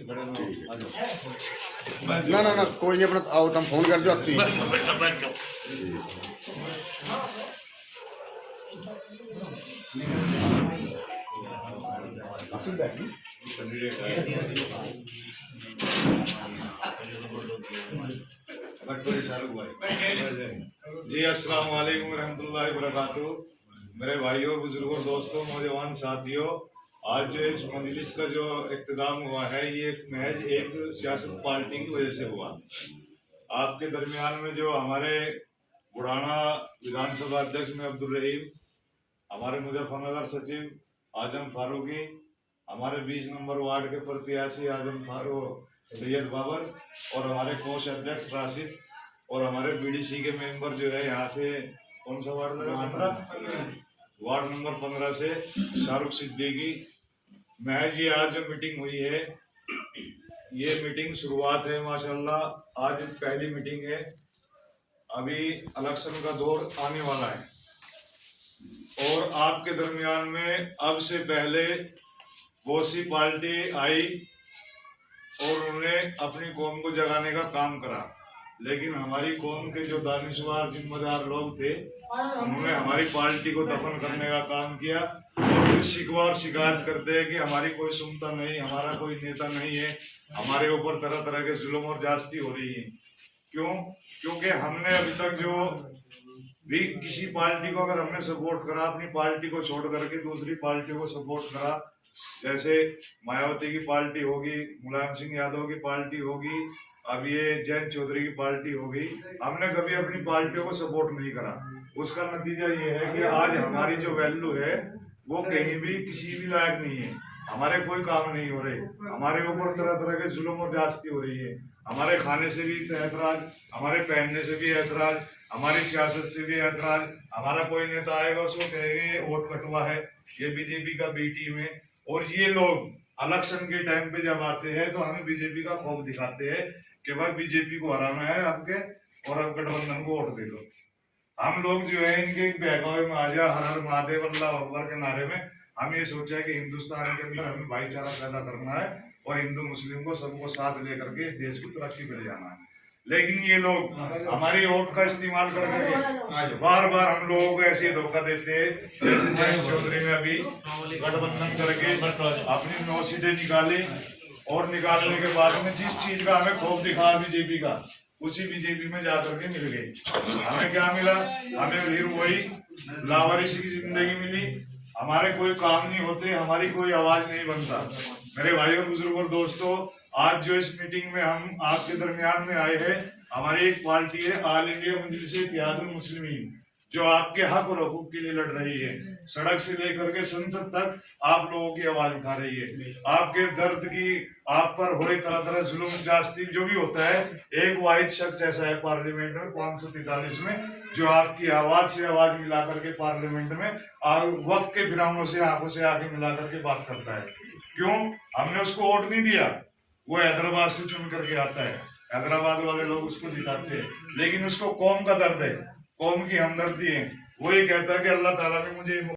ना ना ना कोई नहीं, अपना आओ, तुम फोन कर दो आती जी अस्सलाम वालेकुम रहमतुल्लाहि व बरकातुहू। मेरे भाइयों, बुजुर्गों, दोस्तों, नौजवान साथियों, आज जो इस मजलिस का जो इख्तिताम हुआ है ये महज एक सियासत पार्टी की वजह से हुआ। आपके दरमियान में जो हमारे बुढ़ाना विधानसभा अध्यक्ष में अब्दुल रहीम, हमारे मुजफ्फरनगर सचिव आजम फारूकी, हमारे 20 नंबर वार्ड के प्रत्याशी आजम फारूक सैयद बाबर और हमारे कोष अध्यक्ष राशिद और हमारे बीडीसी के मेंबर जो है यहाँ से कौन सा वार्ड लगा 15 वार्ड नंबर 15 से शाहरुख सिद्दीकी, महज ये आज जो मीटिंग हुई है ये मीटिंग शुरुआत है माशाल्लाह। आज पहली मीटिंग है, अभी इलेक्शन का दौर आने वाला है और आपके दरमियान में अब से पहले बहुत सी पार्टी आई और उन्होंने अपनी कौम को जगाने का काम करा, लेकिन हमारी कौम के जो दानिशवार जिम्मेदार लोग थे उन्होंने हमारी पार्टी को दफन करने का काम किया और फिर शिकवा और शिकायत करते हैं कि हमारी कोई सुनता नहीं, हमारा कोई नेता नहीं है, हमारे ऊपर तरह तरह के जुल्म और ज्यादती हो रही है। क्यों? क्योंकि हमने अभी तक जो भी किसी पार्टी को अगर हमने सपोर्ट करा, अपनी पार्टी को छोड़ करके दूसरी पार्टी को सपोर्ट करा, जैसे मायावती की पार्टी होगी, मुलायम सिंह यादव की पार्टी होगी, अब ये जयंत चौधरी की पार्टी होगी, हमने कभी अपनी पार्टियों को सपोर्ट नहीं करा। उसका नतीजा ये है कि आज हमारी जो वैल्यू है वो कहीं भी किसी भी लायक नहीं है, हमारे कोई काम नहीं हो रहे, हमारे ऊपर तरह तरह के जुल्म और ज्यादती हो रही है, हमारे खाने से भी ऐतराज, हमारे पहनने से भी ऐतराज, हमारी सियासत से भी ऐतराज। हमारा कोई नेता आएगा उसको कहेंगे ये वोट कटवा है, ये बीजेपी का बी टीम है, और ये लोग इलेक्शन के टाइम पे जब आते हैं तो हमें बीजेपी का खौफ दिखाते हैं कि भाई बीजेपी को हराना है आपके और अब गठबंधन को वोट दे दो। हम लोग जो है इनके बहकावे में आ जाए, हर हर महादेव अल्लाह अकबर के नारे में हम ये सोचा कि हिंदुस्तान के अंदर हमें भाईचारा पैदा करना है और हिंदू मुस्लिम को सबको साथ लेकर के इस देश को तरक्की पे ले जाना है। लेकिन ये लोग हमारी वोट का इस्तेमाल करके बार बार हम लोगों को ऐसे धोखा देते हैं, जैसे जयंत चौधरी में अभी गठबंधन करके अपनी 9 सीटें निकाली और निकालने के बाद में जिस चीज का हमें खौफ दिखा बीजेपी का, उसी बीजेपी में जाकर के मिल गई। हमें क्या मिला? हमें फिर वही लावारिसी की जिंदगी मिली, हमारे कोई काम नहीं होते, हमारी कोई आवाज नहीं बनता। मेरे भाई और बुजुर्ग और दोस्तों, आज जो इस मीटिंग में हम आपके दरमियान में आए हैं, हमारी एक पार्टी है ऑल इंडिया मजलिस इत्तेहादुल मुस्लिमीन, जो आपके हक और हकूक के लिए लड़ रही है। सड़क से लेकर के संसद तक आप लोगों की आवाज उठा रही है, आपके दर्द की, आप पर हो रही तरह तरह जुल्म जास्ती जो भी होता है, एक वाहिद शख्स ऐसा है पार्लियामेंट में 543 में जो आपकी आवाज से आवाज मिला करके पार्लियामेंट में और वक्त के फिरौनों से आंखों से आंखें मिला करके बात करता है। क्यों? हमने उसको वोट नहीं दिया, वो हैदराबाद से चुन करके आता है, हैदराबाद वाले लोग उसको जिताते हैं, लेकिन उसको कौम का दर्द है, कौम की हमदर्दी है। वो ये कहता है कि अल्लाह ताला ने मुझे